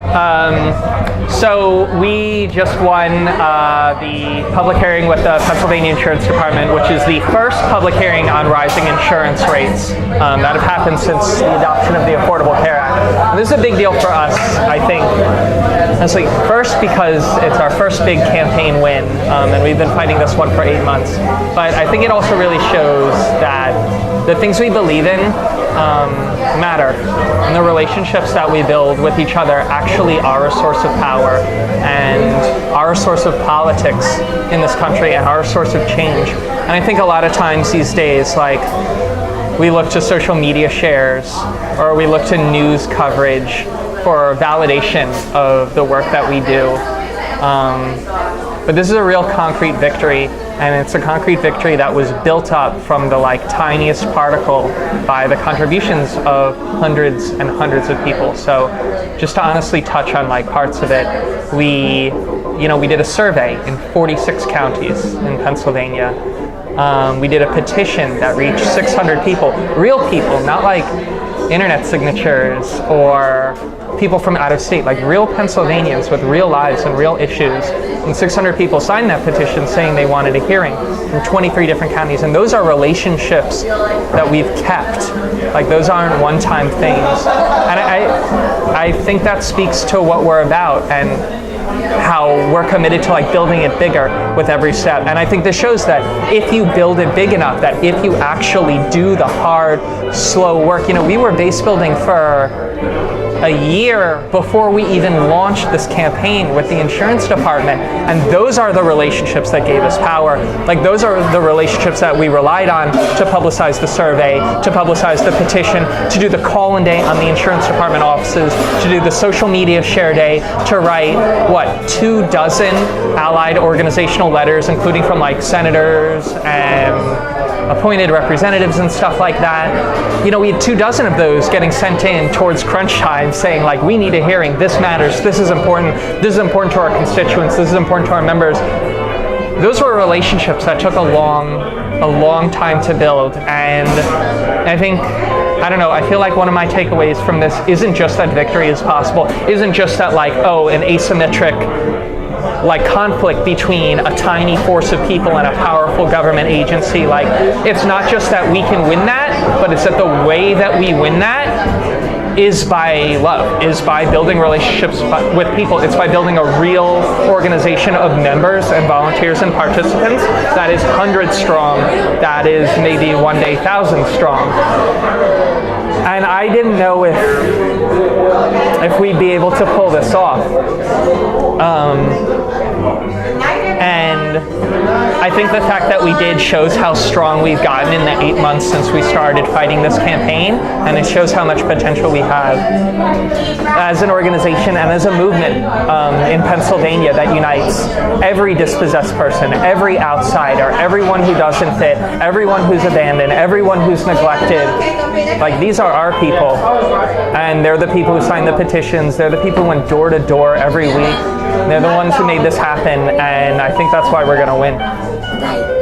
So we just won the public hearing with the Pennsylvania Insurance Department, which is the first public hearing on rising insurance rates that have happened since the adoption of the Affordable Care Act. And this is a big deal for us, I think. Honestly, first because it's our first big campaign win, and we've been fighting this one for 8 months. But I think it also really shows that the things we believe in matter, and the relationships that we build with each other actually are a source of power and are a source of politics in this country and are a source of change. And I think a lot of times these days, like, we look to social media shares or we look to news coverage for validation of the work that we do. But this is a real concrete victory, and it's a concrete victory that was built up from the tiniest particle by the contributions of hundreds and hundreds of people. So just to honestly touch on parts of it, we did a survey in 46 counties in Pennsylvania. We did a petition that reached 600 people, real people, not internet signatures or people from out of state, real Pennsylvanians with real lives and real issues. And 600 people signed that petition saying they wanted a hearing from 23 different counties. And those are relationships that we've kept. Those aren't one-time things. And I think that speaks to what we're about and how we're committed to building it bigger with every step. And I think this shows that if you build it big enough, that if you actually do the hard, slow work, we were base building for a year before we even launched this campaign with the insurance department. And those are the relationships that gave us power. Those are the relationships that we relied on to publicize the survey, to publicize the petition, to do the call-in day on the insurance department offices, to do the social media share day, to write, 24 allied organizational letters, including from senators and appointed representatives and stuff like that. We had 24 of those getting sent in towards crunch time saying we need a hearing, this matters, this is important to our constituents, this is important to our members. Those were relationships that took a long time to build. And I think, I feel like one of my takeaways from this isn't just that victory is possible, isn't just that an asymmetric conflict between a tiny force of people and a powerful government agency. It's not just that we can win that, but it's that the way that we win that is by love, is by building relationships with people. It's by building a real organization of members and volunteers and participants that is hundreds strong, that is maybe one day thousands strong. And I didn't know if we'd be able to pull this off. And I think the fact that we did shows how strong we've gotten in the 8 months since we started fighting this campaign, and it shows how much potential we have as an organization and as a movement in Pennsylvania that unites every dispossessed person, every outsider, everyone who doesn't fit, everyone who's abandoned, everyone who's neglected. These are our people, and they're the people who signed the petitions, they're the people who went door to door every week. They're the ones who made this happen, and I think that's why we're going to win.